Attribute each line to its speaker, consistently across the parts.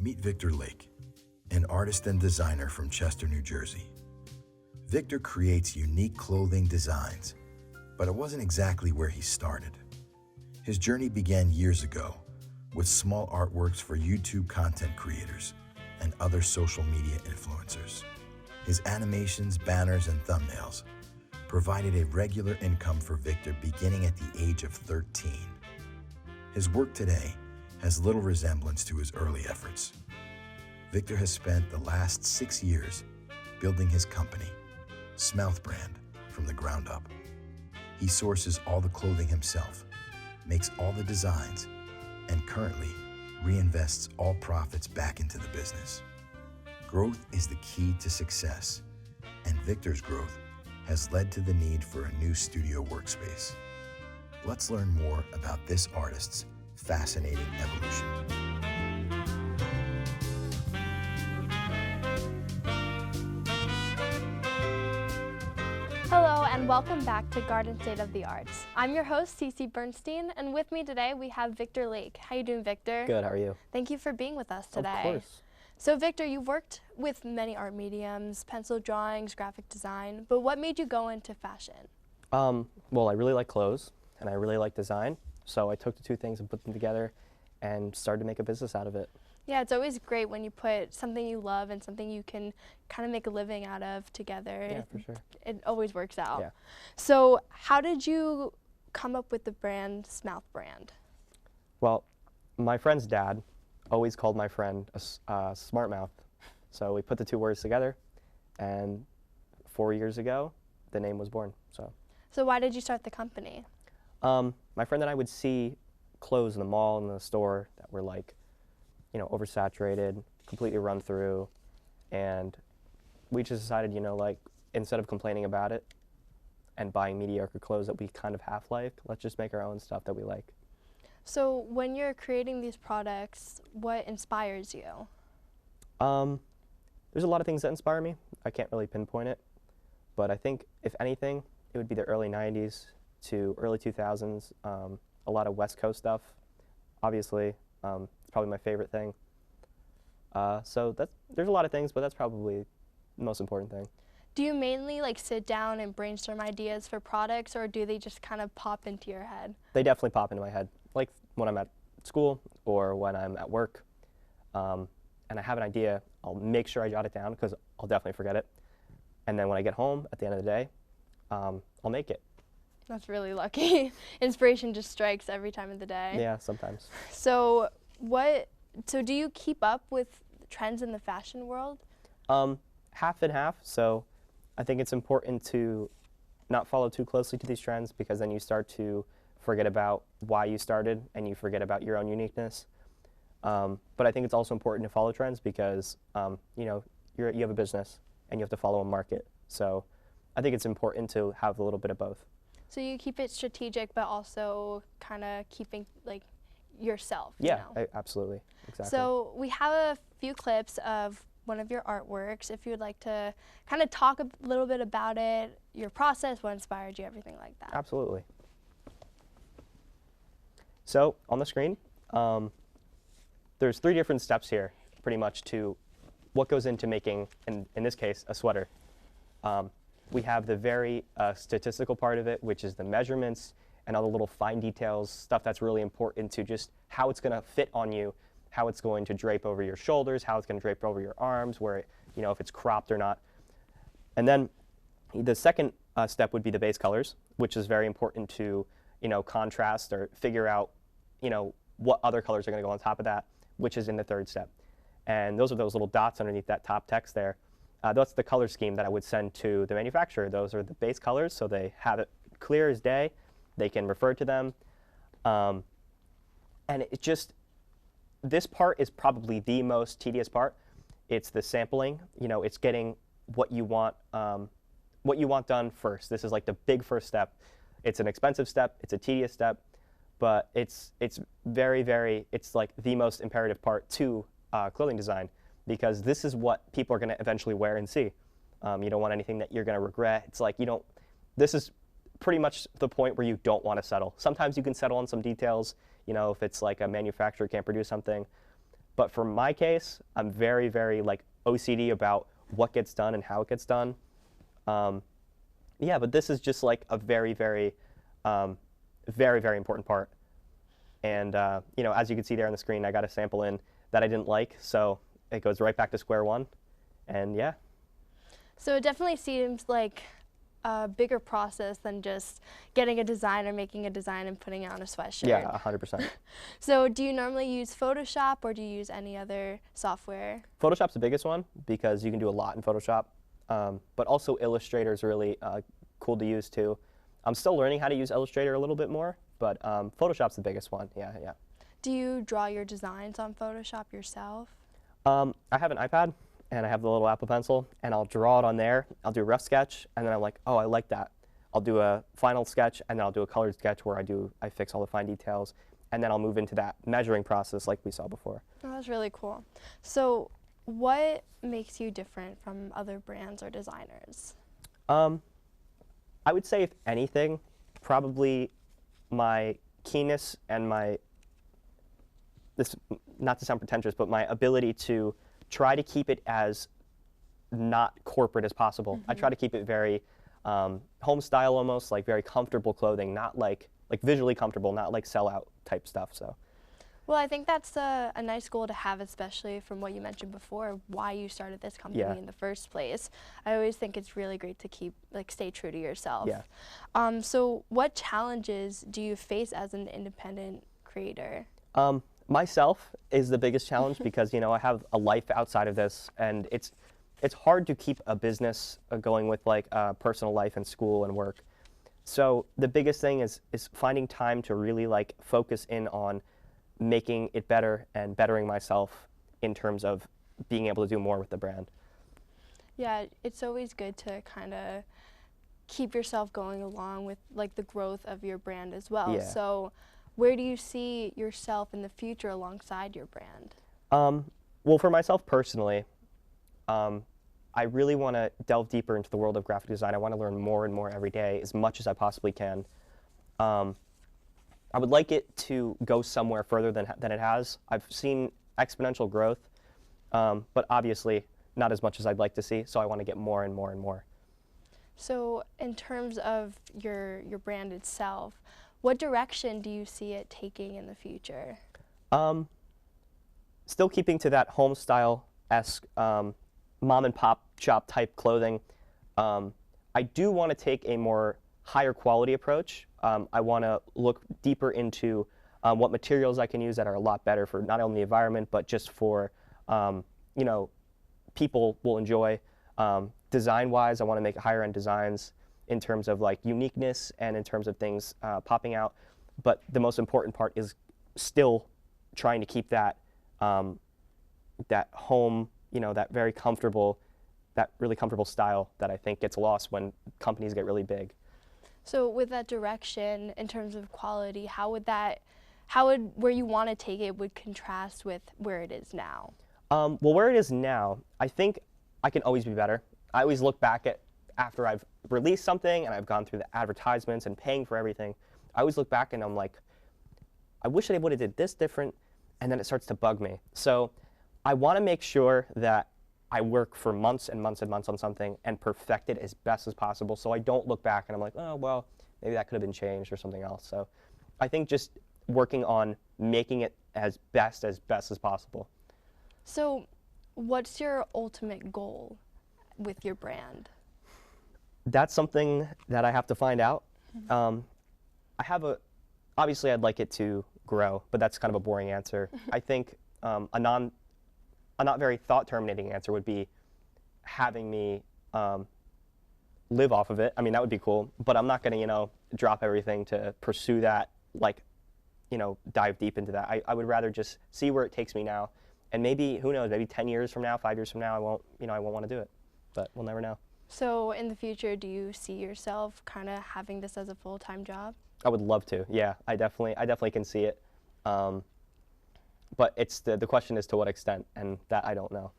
Speaker 1: Meet Victor Lake, an artist and designer from Chester, New Jersey. Victor creates unique clothing designs, but it wasn't exactly where he started. His journey began years ago with small artworks for YouTube content creators and other social media influencers. His animations, banners, and thumbnails provided a regular income for Victor beginning at the age of 13. His work today has little resemblance to his early efforts. Victor has spent the last 6 years building his company, Smouth Brand, from the ground up. He sources all the clothing himself, makes all the designs, and currently reinvests all profits back into the business. Growth is the key to success, and Victor's growth has led to the need for a new studio workspace. Let's learn more about this artist's fascinating evolution.
Speaker 2: Hello and welcome back to Garden State of the Arts. I'm your host, Cece Bernstein, and with me today we have Victor Lake. How you doing, Victor?
Speaker 3: Good, how are you?
Speaker 2: Thank you for being with us today.
Speaker 3: Of course.
Speaker 2: So Victor, you've worked with many art mediums, pencil drawings, graphic design, but what made you go into fashion?
Speaker 3: Well, I really like clothes and I really like design, so I took the two things and put them together and started to make a business out of it.
Speaker 2: Yeah, it's always great when you put something you love and something you can kind of make a living out of together.
Speaker 3: Yeah, for sure.
Speaker 2: It always works out.
Speaker 3: Yeah.
Speaker 2: So how did you come up with the brand Smouth Brand?
Speaker 3: Well, my friend's dad always called my friend a smart mouth, so we put the two words together, and 4 years ago, the name was born.
Speaker 2: So why did you start the company?
Speaker 3: My friend and I would see clothes in the mall and the store that were like, you know, oversaturated, completely run through, and we just decided, you know, like, instead of complaining about it and buying mediocre clothes that we kind of half-like, let's just make our own stuff that we like.
Speaker 2: So when you're creating these products, what inspires you?
Speaker 3: There's a lot of things that inspire me. I can't really pinpoint it, but I think, if anything, it would be the early 90s to early 2000s, a lot of West Coast stuff, obviously. It's probably my favorite thing. So there's a lot of things, but that's probably the most important thing.
Speaker 2: Do you mainly like sit down and brainstorm ideas for products, or do they just kind of pop into your head?
Speaker 3: They definitely pop into my head, like when I'm at school or when I'm at work, and I have an idea, I'll make sure I jot it down because I'll definitely forget it. And then when I get home at the end of the day, I'll make it.
Speaker 2: That's really lucky. Inspiration just strikes every time of the day.
Speaker 3: Yeah, sometimes.
Speaker 2: So do you keep up with trends in the fashion world?
Speaker 3: Half and half. So I think it's important to not follow too closely to these trends, because then you start to forget about why you started and you forget about your own uniqueness. But I think it's also important to follow trends because, you know, you have a business and you have to follow a market. So I think it's important to have a little bit of both.
Speaker 2: So you keep it strategic, but also kind of keeping like yourself.
Speaker 3: Yeah,
Speaker 2: you know?
Speaker 3: Absolutely, exactly.
Speaker 2: So we have a few clips of one of your artworks. If you would like to kind of talk a little bit about it, your process, what inspired you, everything like that.
Speaker 3: Absolutely. So on the screen, there's 3 different steps here, pretty much, to what goes into making, in this case, a sweater. We have the very statistical part of it, which is the measurements and all the little fine details, stuff that's really important to just how it's going to fit on you, how it's going to drape over your shoulders, how it's going to drape over your arms, where, you know, if it's cropped or not. And then the second step would be the base colors, which is very important to, you know, contrast or figure out, you know, what other colors are going to go on top of that, which is in the third step. And those are those little dots underneath that top text there. That's the color scheme that I would send to the manufacturer. Those are the base colors, so they have it clear as day. They can refer to them. And it just, this part is probably the most tedious part. It's the sampling. You know, it's getting what you want done first. This is like the big first step. It's an expensive step. It's a tedious step. But it's very, very, it's like the most imperative part to clothing design, because this is what people are going to eventually wear and see. You don't want anything that you're going to regret. It's like this is pretty much the point where you don't want to settle. Sometimes you can settle on some details, you know, if it's like a manufacturer can't produce something. But for my case, I'm very, very like OCD about what gets done and how it gets done. Yeah, but this is just like a very, very, very, very important part. And you know, as you can see there on the screen, I got a sample in that I didn't like, so it goes right back to square one. And yeah.
Speaker 2: So it definitely seems like a bigger process than just getting a design or making a design and putting it on a sweatshirt.
Speaker 3: Yeah, 100%.
Speaker 2: So do you normally use Photoshop or do you use any other software?
Speaker 3: Photoshop's the biggest one because you can do a lot in Photoshop, but also Illustrator is really cool to use too. I'm still learning how to use Illustrator a little bit more, but Photoshop's the biggest one. Yeah, yeah.
Speaker 2: Do you draw your designs on Photoshop yourself?
Speaker 3: I have an iPad and I have the little Apple Pencil, and I'll draw it on there. I'll do a rough sketch, and then I'm like, oh, I like that. I'll do a final sketch, and then I'll do a colored sketch where I fix all the fine details, and then I'll move into that measuring process like we saw before.
Speaker 2: Oh, that's really cool. So what makes you different from other brands or designers?
Speaker 3: I would say, if anything, probably my keenness and this, not to sound pretentious, but my ability to try to keep it as not corporate as possible. I try to keep it very home style almost, like very comfortable clothing, not like visually comfortable, not like sellout type stuff. So.
Speaker 2: Well, I think that's a nice goal to have, especially from what you mentioned before, why you started this company in the first place. I always think it's really great to stay true to yourself.
Speaker 3: Yeah.
Speaker 2: So what challenges do you face as an independent creator?
Speaker 3: Myself is the biggest challenge because, you know, I have a life outside of this, and it's hard to keep a business going with like personal life and school and work. So the biggest thing is finding time to really like focus in on making it better and bettering myself in terms of being able to do more with the brand.
Speaker 2: Yeah, it's always good to kind of keep yourself going along with like the growth of your brand as well.
Speaker 3: Yeah.
Speaker 2: So where do you see yourself in the future alongside your brand?
Speaker 3: Well, for myself personally, I really want to delve deeper into the world of graphic design. I want to learn more and more every day, as much as I possibly can. I would like it to go somewhere further than it has. I've seen exponential growth, but obviously not as much as I'd like to see, so I want to get more and more and more.
Speaker 2: So in terms of your brand itself, what direction do you see it taking in the future?
Speaker 3: Still keeping to that home style-esque mom and pop shop type clothing. I do want to take a more higher quality approach. I want to look deeper into what materials I can use that are a lot better for not only the environment, but just for, you know, people will enjoy. Design-wise, I want to make higher end designs in terms of like uniqueness and in terms of things popping out. But the most important part is still trying to keep that that home, you know, that very comfortable, that really comfortable style that I think gets lost when companies get really big.
Speaker 2: So with that direction in terms of quality, how would where you want to take it would contrast with where it is now?
Speaker 3: Well, where it is now, I think I can always be better. I always look back at after I've released something and I've gone through the advertisements and paying for everything. I always look back and I'm like, I wish I would have did this different, and then it starts to bug me. So I want to make sure that I work for months and months and months on something and perfect it as best as possible, so I don't look back and I'm like, oh, well, maybe that could have been changed or something else. So I think just working on making it as best as possible.
Speaker 2: So what's your ultimate goal with your brand?
Speaker 3: That's something that I have to find out. Obviously I'd like it to grow, but that's kind of a boring answer. I think a not very thought-terminating answer would be having me live off of it. I mean, that would be cool, but I'm not going to, you know, drop everything to pursue that, like, you know, dive deep into that. I would rather just see where it takes me now, and maybe, who knows, maybe 10 years from now, 5 years from now, I won't want to do it, but we'll never know.
Speaker 2: So in the future, do you see yourself kind of having this as a full-time job?
Speaker 3: I would love to. Yeah, I definitely can see it. But it's the question is to what extent, and that I don't know.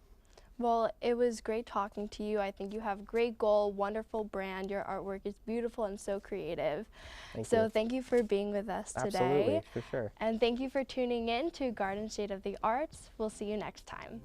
Speaker 2: Well, it was great talking to you. I think you have a great goal, wonderful brand. Your artwork is beautiful and so creative. Thank you for being with us today.
Speaker 3: Absolutely, for sure.
Speaker 2: And thank you for tuning in to Garden State of the Arts. We'll see you next time.